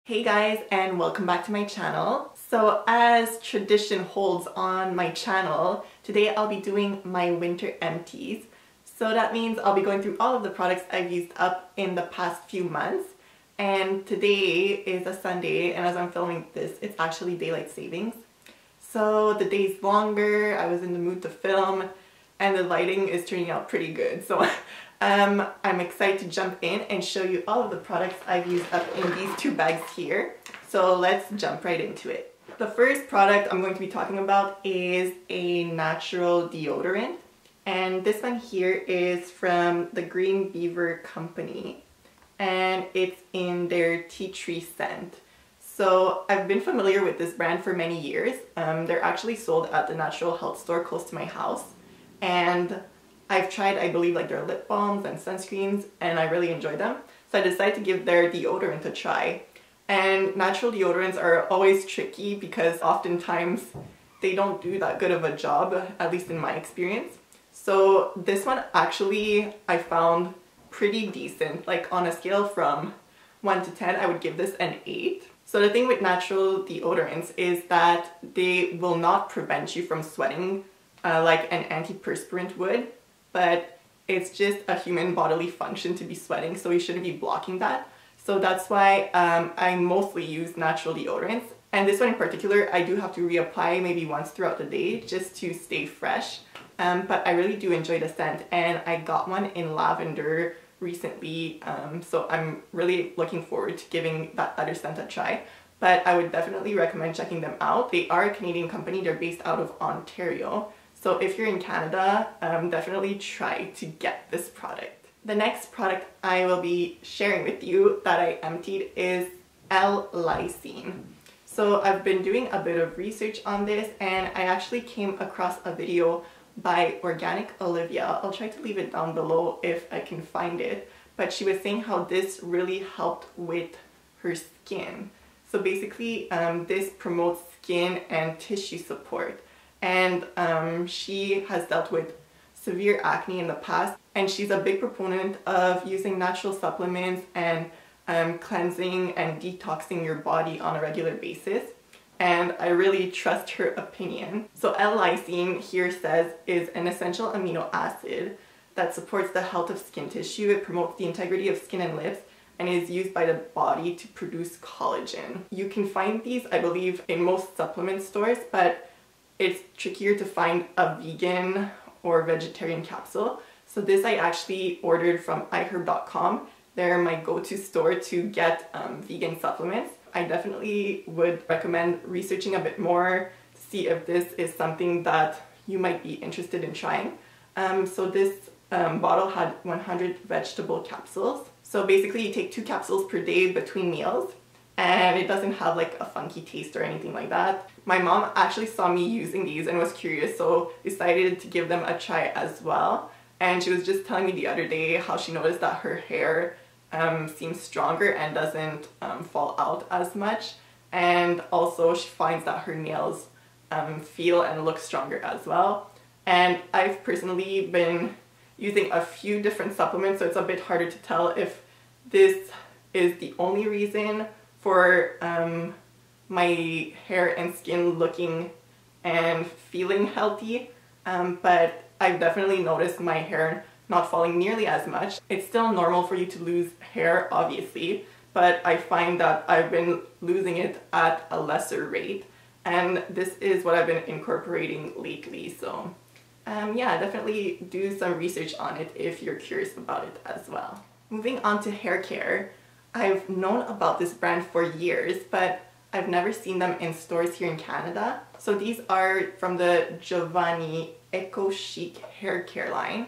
Hey guys, and welcome back to my channel. So as tradition holds on my channel, today I'll be doing my winter empties. So that means I'll be going through all of the products I've used up in the past few months. And today is a Sunday, and as I'm filming this, it's actually daylight savings. So the day's longer, I was in the mood to film, and the lighting is turning out pretty good. So I'm excited to jump in and show you all of the products I've used up in these two bags here. So let's jump right into it. The first product I'm going to be talking about is a natural deodorant. And this one here is from the Green Beaver company. And it's in their tea tree scent. So I've been familiar with this brand for many years. They're actually sold at the natural health store close to my house. And I've tried, I believe, like their lip balms and sunscreens, and I really enjoy them. So I decided to give their deodorant a try. And natural deodorants are always tricky because oftentimes they don't do that good of a job, at least in my experience. So this one actually I found pretty decent. Like on a scale from 1 to 10, I would give this an 8. So the thing with natural deodorants is that they will not prevent you from sweating like an antiperspirant would. But it's just a human bodily function to be sweating, so you shouldn't be blocking that. So that's why I mostly use natural deodorants. And this one in particular, I do have to reapply maybe once throughout the day just to stay fresh. But I really do enjoy the scent, and I got one in lavender recently, so I'm really looking forward to giving that other scent a try. But I would definitely recommend checking them out. They are a Canadian company, they're based out of Ontario. So if you're in Canada, definitely try to get this product. The next product I will be sharing with you that I emptied is L-lysine. So I've been doing a bit of research on this, and I actually came across a video by Organic Olivia. I'll try to leave it down below if I can find it. But she was saying how this really helped with her skin. So basically, this promotes skin and tissue support. And she has dealt with severe acne in the past, and she's a big proponent of using natural supplements and cleansing and detoxing your body on a regular basis, and I really trust her opinion. So L-lysine here says is an essential amino acid that supports the health of skin tissue. It promotes the integrity of skin and lips and is used by the body to produce collagen. You can find these, I believe, in most supplement stores, but it's trickier to find a vegan or vegetarian capsule. So this I actually ordered from iHerb.com. They're my go-to store to get vegan supplements. I definitely would recommend researching a bit more to see if this is something that you might be interested in trying. So this bottle had 100 vegetable capsules. So basically you take 2 capsules per day between meals, and it doesn't have like a funky taste or anything like that. My mom actually saw me using these and was curious, so decided to give them a try as well. And she was just telling me the other day how she noticed that her hair seems stronger and doesn't fall out as much. And also she finds that her nails feel and look stronger as well. And I've personally been using a few different supplements, so it's a bit harder to tell if this is the only reason for my hair and skin looking and feeling healthy, but I've definitely noticed my hair not falling nearly as much. It's still normal for you to lose hair, obviously, but I find that I've been losing it at a lesser rate, and this is what I've been incorporating lately. So yeah, definitely do some research on it if you're curious about it as well. Moving on to hair care, I've known about this brand for years, but I've never seen them in stores here in Canada. So these are from the Giovanni Eco Chic hair care line.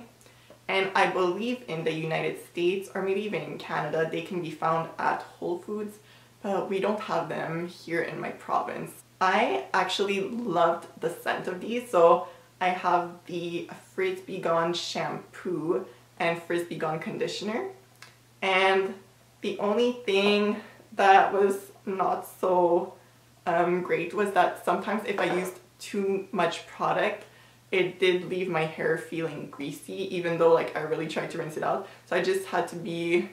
And I believe in the United States, or maybe even in Canada, they can be found at Whole Foods, but we don't have them here in my province. I actually loved the scent of these. So I have the Frizz Be Gone shampoo and Frizz Be Gone conditioner. And the only thing that was not so great was that sometimes if I used too much product, it did leave my hair feeling greasy, even though like I really tried to rinse it out. So I just had to be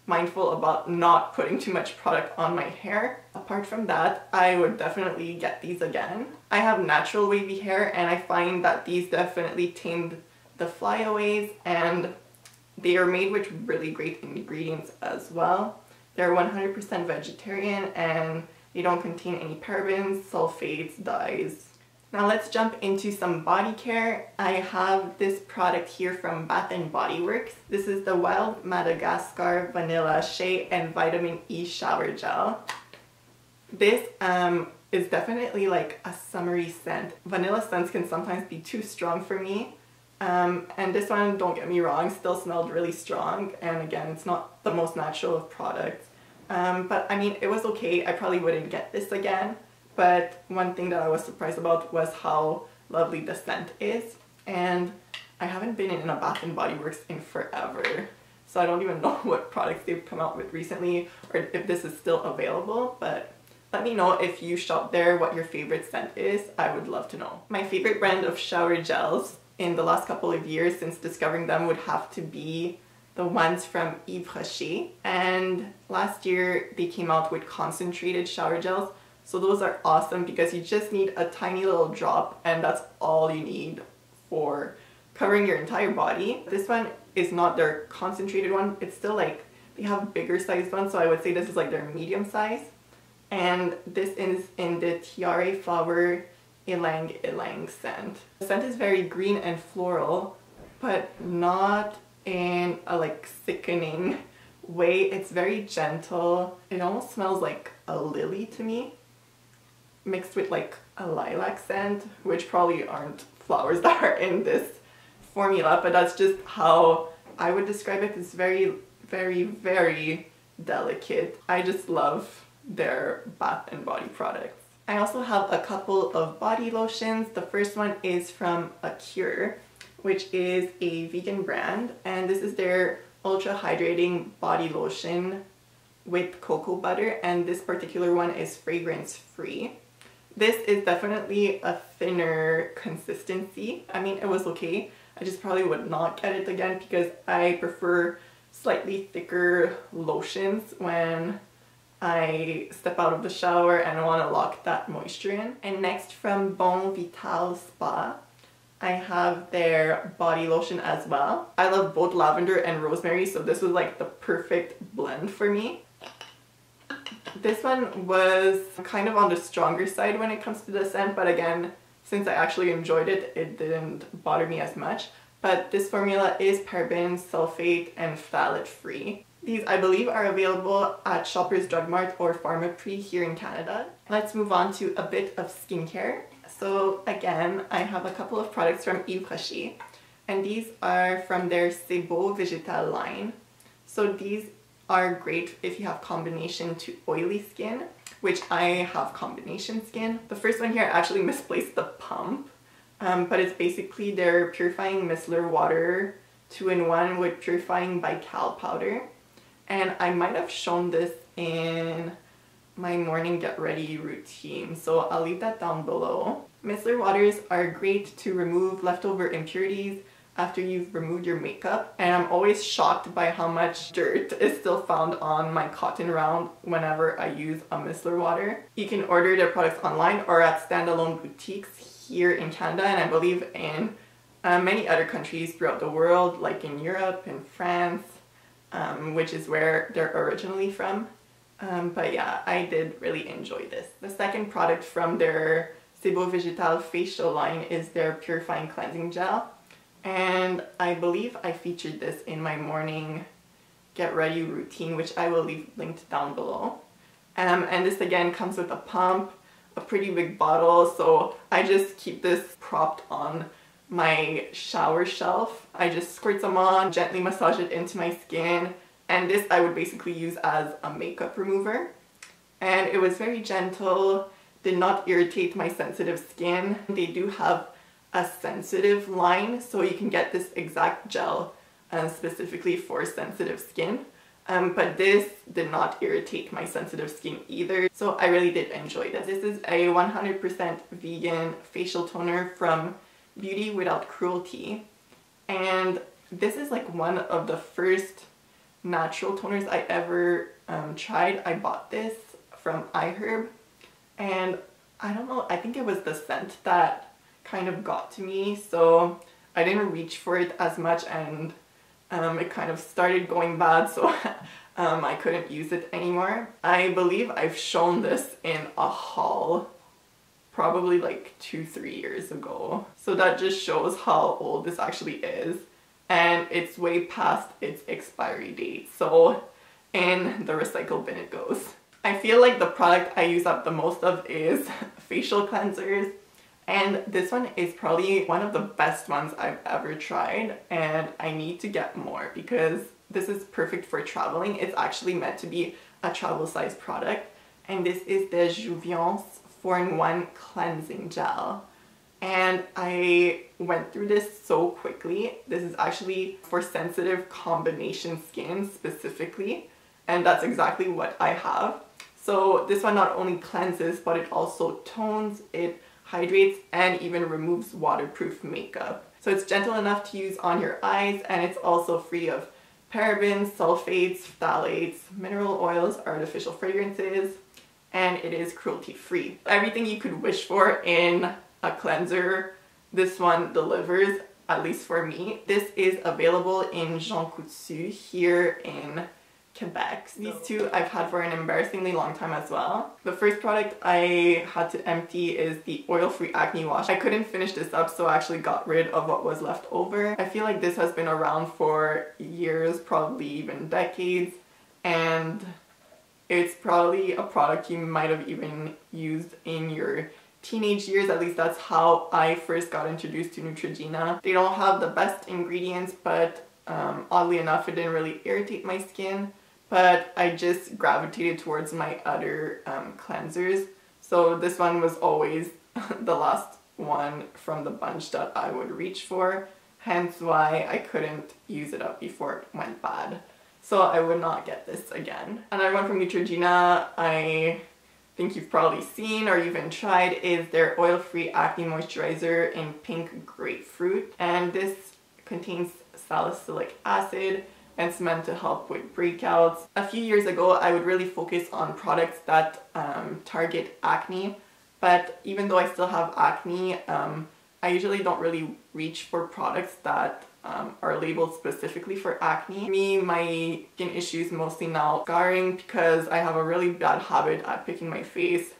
mindful about not putting too much product on my hair. Apart from that, I would definitely get these again. I have natural wavy hair and I find that these definitely tame the flyaways, and they are made with really great ingredients as well. They're 100% vegetarian and they don't contain any parabens, sulfates, dyes. Now let's jump into some body care. I have this product here from Bath & Body Works. This is the Wild Madagascar Vanilla Shea and Vitamin E Shower Gel. This is definitely like a summery scent. Vanilla scents can sometimes be too strong for me. And this one, don't get me wrong, still smelled really strong, and again, it's not the most natural of products. But I mean, it was okay. I probably wouldn't get this again, but one thing that I was surprised about was how lovely the scent is, and I haven't been in a Bath & Body Works in forever, so I don't even know what products they've come out with recently or if this is still available, but let me know if you shop there what your favorite scent is. I would love to know. My favorite brand of shower gels in the last couple of years since discovering them would have to be the ones from Yves Rocher, and last year they came out with concentrated shower gels, so those are awesome because you just need a tiny little drop and that's all you need for covering your entire body. This one is not their concentrated one, it's still like, they have bigger sized ones, so I would say this is like their medium size, and this is in the Tiare Flower Ylang-Ylang scent. The scent is very green and floral, but not in a like sickening way. It's very gentle. It almost smells like a lily to me, mixed with like a lilac scent, which probably aren't flowers that are in this formula, but that's just how I would describe it. It's very, very, very delicate. I just love their Bath & Body products. I also have a couple of body lotions. The first one is from Cure, which is a vegan brand, and this is their ultra hydrating body lotion with cocoa butter, and this particular one is fragrance free. This is definitely a thinner consistency. I mean, it was okay. I just probably would not get it again because I prefer slightly thicker lotions when I step out of the shower and I want to lock that moisture in. And next from Bon Vital Spa, I have their body lotion as well. I love both lavender and rosemary, so this was like the perfect blend for me. This one was kind of on the stronger side when it comes to the scent, but again, since I actually enjoyed it, it didn't bother me as much. But this formula is paraben, sulfate, and phthalate free. These, I believe, are available at Shoppers Drug Mart or Pharmaprix here in Canada. Let's move on to a bit of skincare. So again, I have a couple of products from Yves Rocher, and these are from their C'est Beau Végétal line. So these are great if you have combination to oily skin, which I have combination skin. The first one here, I actually misplaced the pump, but it's basically their purifying micellar water 2-in-1 with purifying bical powder. And I might have shown this in my morning get ready routine, so I'll leave that down below. Micellar waters are great to remove leftover impurities after you've removed your makeup, and I'm always shocked by how much dirt is still found on my cotton round whenever I use a micellar water. You can order their products online or at standalone boutiques here in Canada, and I believe in many other countries throughout the world, like in Europe and France, which is where they're originally from. But yeah, I did really enjoy this. The second product from their C'est Beau Végétal facial line is their Purifying Cleansing Gel. And I believe I featured this in my morning get ready routine, which I will leave linked down below. And this again comes with a pump, a pretty big bottle, so I just keep this propped on my shower shelf. I just squirt some on, gently massage it into my skin, and this I would basically use as a makeup remover. And it was very gentle, did not irritate my sensitive skin. They do have a sensitive line, so you can get this exact gel specifically for sensitive skin. But this did not irritate my sensitive skin either, so I really did enjoy this. This is a 100% vegan facial toner from Beauty Without Cruelty, and this is like one of the first natural toners I ever tried. I bought this from iHerb, and I don't know, I think it was the scent that kind of got to me, so I didn't reach for it as much, and it kind of started going bad, so I couldn't use it anymore. I believe I've shown this in a haul probably like 2-3 years ago, so that just shows how old this actually is, and it's way past its expiry date, so in the recycle bin it goes. I feel like the product I use up the most of is facial cleansers, and this one is probably one of the best ones I've ever tried, and I need to get more because this is perfect for traveling. It's actually meant to be a travel size product, and this is the Jouviance 4-in-1 Cleansing Gel. And I went through this so quickly. This is actually for sensitive combination skin specifically, and that's exactly what I have. So this one not only cleanses, but it also tones, it hydrates, and even removes waterproof makeup. So it's gentle enough to use on your eyes, and it's also free of parabens, sulfates, phthalates, mineral oils, artificial fragrances, and it is cruelty-free. Everything you could wish for in a cleanser, this one delivers, at least for me. This is available in Jean Coutu here in Quebec. These two I've had for an embarrassingly long time as well. The first product I had to empty is the oil-free acne wash. I couldn't finish this up, so I actually got rid of what was left over. I feel like this has been around for years, probably even decades, and it's probably a product you might have even used in your teenage years. At least that's how I first got introduced to Neutrogena. They don't have the best ingredients, but oddly enough it didn't really irritate my skin, but I just gravitated towards my other cleansers. So this one was always the last one from the bunch that I would reach for, hence why I couldn't use it up before it went bad. So I would not get this again. Another one from Neutrogena I think you've probably seen or even tried is their oil-free acne moisturizer in pink grapefruit, and this contains salicylic acid and it's meant to help with breakouts. A few years ago I would really focus on products that target acne, but even though I still have acne, I usually don't really reach for products that are labeled specifically for acne. Me, my skin issues mostly now scarring because I have a really bad habit at picking my face,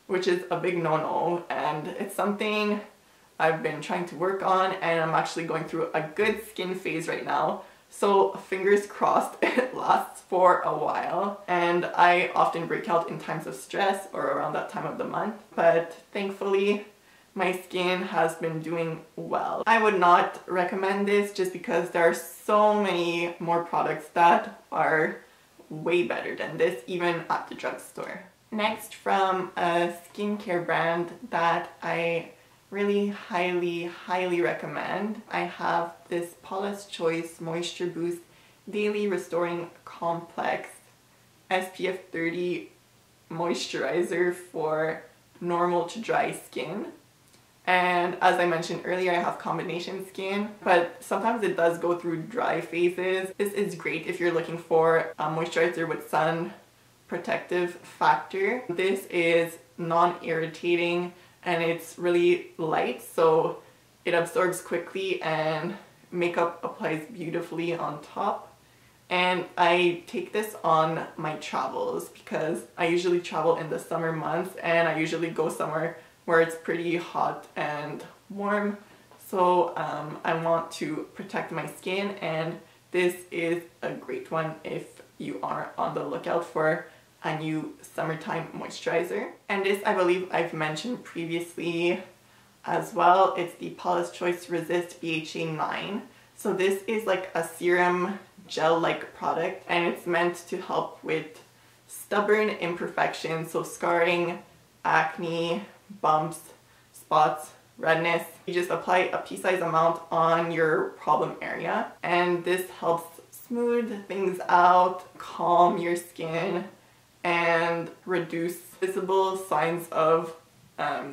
which is a big no-no, and it's something I've been trying to work on, and I'm actually going through a good skin phase right now. So fingers crossed it lasts for a while, and I often break out in times of stress or around that time of the month, but thankfully my skin has been doing well. I would not recommend this just because there are so many more products that are way better than this, even at the drugstore. Next, from a skincare brand that I really highly recommend, I have this Paula's Choice Moisture Boost Daily Restoring Complex SPF 30 moisturizer for normal to dry skin. And as I mentioned earlier, I have combination skin, but sometimes it does go through dry phases. This is great if you're looking for a moisturizer with sun protective factor. This is non-irritating and it's really light, so it absorbs quickly and makeup applies beautifully on top. And I take this on my travels because I usually travel in the summer months and I usually go somewhere where it's pretty hot and warm, so I want to protect my skin, and this is a great one if you are on the lookout for a new summertime moisturizer. And this I believe I've mentioned previously as well. It's the Paula's Choice Resist BHA 9. So this is like a serum gel-like product, and it's meant to help with stubborn imperfections, so scarring, acne, bumps, spots, redness. You just apply a pea-sized amount on your problem area, and this helps smooth things out, calm your skin, and reduce visible signs of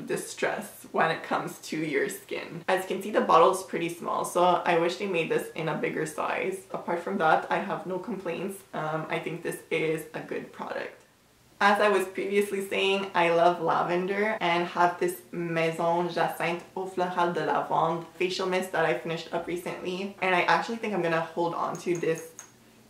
distress when it comes to your skin. As you can see, the bottle is pretty small, so I wish they made this in a bigger size. Apart from that, I have no complaints. I think this is a good product. As I was previously saying, I love lavender and have this Maison Jacynthe Eau Florale de Lavande facial mist that I finished up recently. And I actually think I'm gonna hold on to this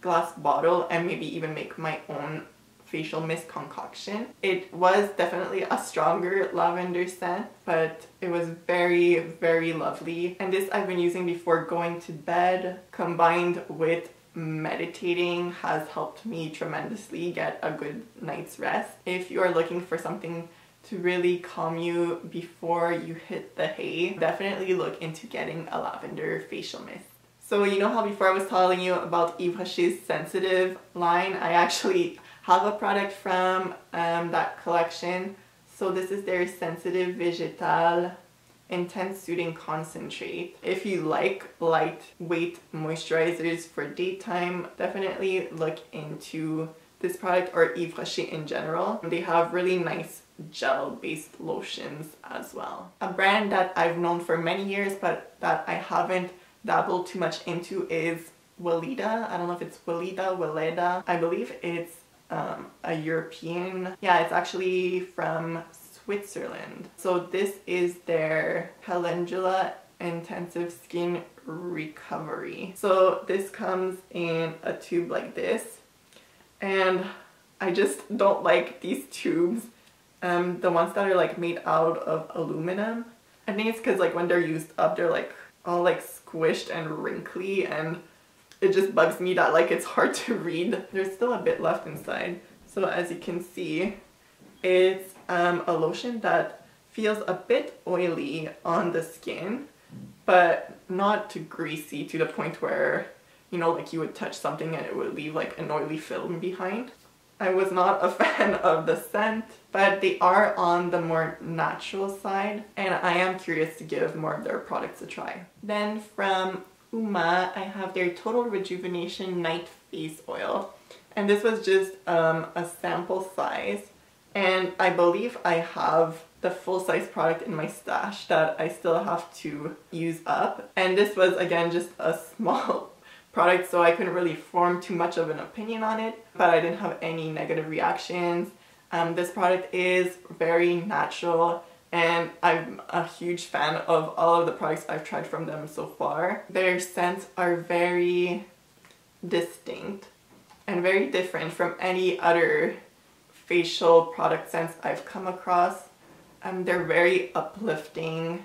glass bottle and maybe even make my own facial mist concoction. It was definitely a stronger lavender scent, but it was very, very lovely. And this I've been using before going to bed, combined with meditating, has helped me tremendously get a good night's rest. If you are looking for something to really calm you before you hit the hay, definitely look into getting a lavender facial mist. So you know how before I was telling you about Eva Rocher's Sensitive line? I actually have a product from that collection. So this is their Sensitive Végétal Intense Soothing Concentrate. If you like lightweight moisturizers for daytime, definitely look into this product or Yves Rocher in general. They have really nice gel-based lotions as well. A brand that I've known for many years but that I haven't dabbled too much into is Weleda. I don't know if it's Weleda. I believe it's a European. Yeah, it's actually from Switzerland. So this is their Calendula Intensive Skin Recovery. So this comes in a tube like this, and I just don't like these tubes, the ones that are like made out of aluminum. I think it's because like when they're used up, they're like all like squished and wrinkly, and it just bugs me that like it's hard to read. There's still a bit left inside. So as you can see, it's a lotion that feels a bit oily on the skin, but not too greasy to the point where, you know, like you would touch something and it would leave like an oily film behind. I was not a fan of the scent, but they are on the more natural side, and I am curious to give more of their products a try. Then from Uma, I have their Total Rejuvenation Night Face Oil, and this was just a sample size, and I believe I have the full-size product in my stash that I still have to use up. And this was again just a small product, so I couldn't really form too much of an opinion on it, but I didn't have any negative reactions. This product is very natural, and I'm a huge fan of all of the products I've tried from them so far. Their scents are very distinct and very different from any other facial product scents I've come across. They're very uplifting,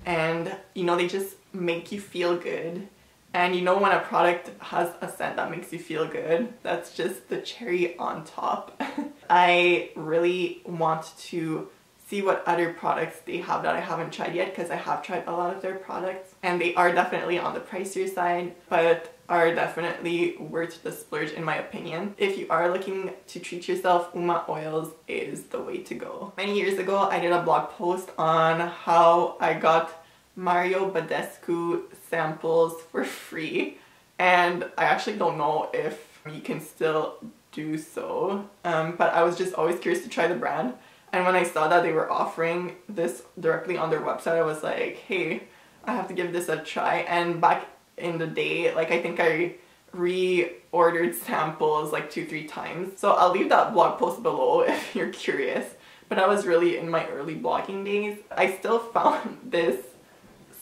and you know, they just make you feel good. And you know, when a product has a scent that makes you feel good, that's just the cherry on top. I really want to see what other products they have that I haven't tried yet, because I have tried a lot of their products and they are definitely on the pricier side, but are definitely worth the splurge in my opinion. If you are looking to treat yourself, Uma Oils is the way to go. Many years ago, I did a blog post on how I got Mario Badescu samples for free, and I actually don't know if you can still do so, but I was just always curious to try the brand, and when I saw that they were offering this directly on their website, I was like, hey, I have to give this a try. And back in the day, like, I think I reordered samples like 2-3 times, so I'll leave that blog post below if you're curious. But I was really in my early blogging days. I still found this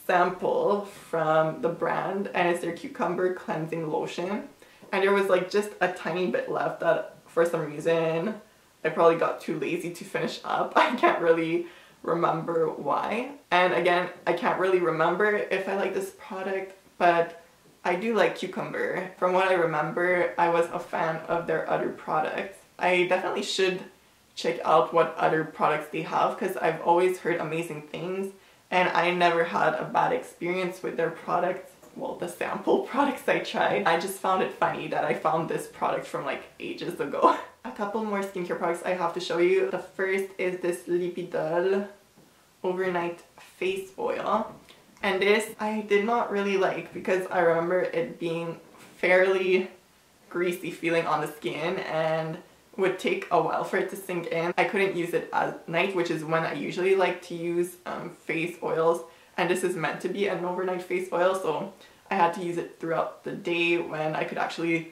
sample from the brand, and it's their Cucumber Cleansing Lotion, and there was like just a tiny bit left that for some reason I probably got too lazy to finish up. I can't really remember why, and again, I can't really remember if I like this product, but I do like Cucumber. From what I remember, I was a fan of their other products. I definitely should check out what other products they have, because I've always heard amazing things, and I never had a bad experience with their products. Well, the sample products I tried. I just found it funny that I found this product from like ages ago. A couple more skincare products I have to show you. The first is this Lipidol Overnight Face Oil. And this I did not really like, because I remember it being fairly greasy feeling on the skin, and would take a while for it to sink in. I couldn't use it at night, which is when I usually like to use face oils, and this is meant to be an overnight face oil, so I had to use it throughout the day when I could actually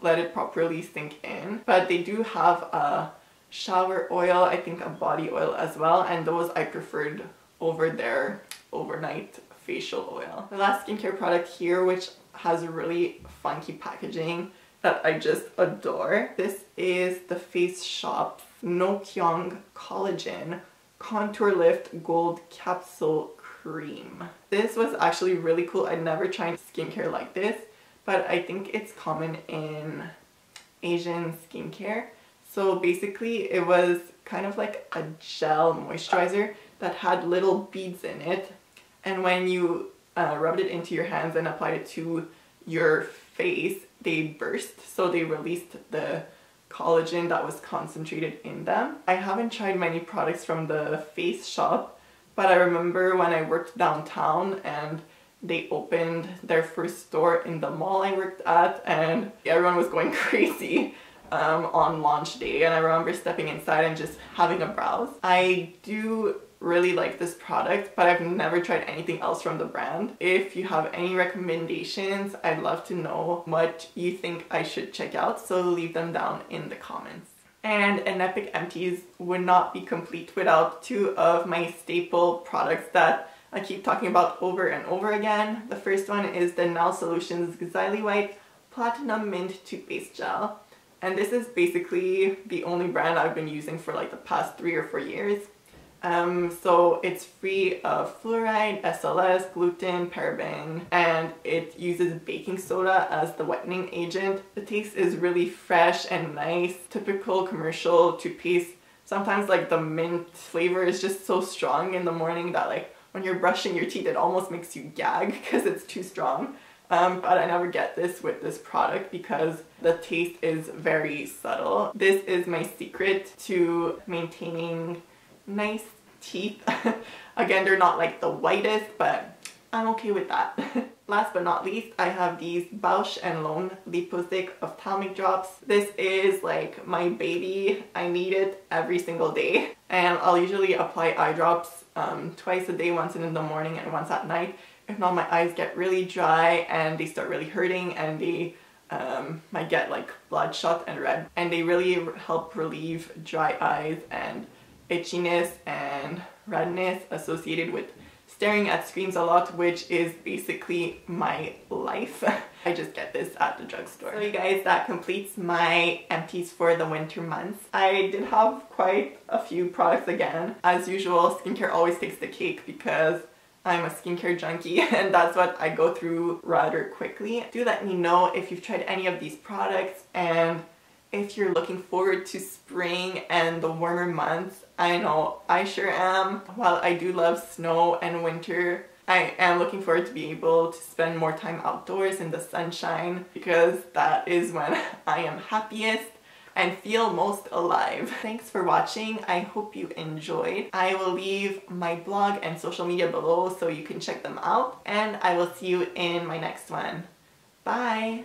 let it properly sink in. But they do have a shower oil, I think a body oil as well, and those I preferred over their overnight facial oil. The last skincare product here, which has really funky packaging that I just adore. This is the Face Shop's Nokyong Collagen Contour Lift Gold Capsule Cream. This was actually really cool. I'd never tried skincare like this, but I think it's common in Asian skincare. So basically it was kind of like a gel moisturizer that had little beads in it, and when you rubbed it into your hands and applied it to your face, they burst, so they released the collagen that was concentrated in them. I haven't tried many products from the Face Shop, but I remember when I worked downtown and they opened their first store in the mall I worked at, and everyone was going crazy on launch day, and I remember stepping inside and just having a browse. I do really like this product, but I've never tried anything else from the brand. If you have any recommendations, I'd love to know what you think I should check out, so leave them down in the comments. And an Epic Empties would not be complete without two of my staple products that I keep talking about over and over again. The first one is the Null Solutions Xyli-White Platinum Mint Toothpaste Gel. And this is basically the only brand I've been using for like the past 3 or 4 years. So it's free of fluoride, SLS, gluten, paraben, and it uses baking soda as the whitening agent. The taste is really fresh and nice, typical commercial toothpaste. Sometimes like the mint flavor is just so strong in the morning that like when you're brushing your teeth it almost makes you gag because it's too strong. But I never get this with this product because the taste is very subtle. This is my secret to maintaining nice teeth. Again, they're not like the whitest, but I'm okay with that. Last but not least, I have these Bausch Lomb Liposic Ophtalmic drops. This is like my baby. I need it every single day. And I'll usually apply eye drops twice a day, once in the morning and once at night. If not, my eyes get really dry and they start really hurting, and they might get like bloodshot and red. And they really help relieve dry eyes and itchiness and redness associated with staring at screens a lot, which is basically my life. I just get this at the drugstore. So you guys, that completes my empties for the winter months. I did have quite a few products again. As usual, skincare always takes the cake because I'm a skincare junkie and that's what I go through rather quickly. Do let me know if you've tried any of these products and if you're looking forward to spring and the warmer months. I know I sure am. While I do love snow and winter, I am looking forward to being able to spend more time outdoors in the sunshine because that is when I am happiest and feel most alive. Thanks for watching. I hope you enjoyed. I will leave my blog and social media below so you can check them out, and I will see you in my next one. Bye!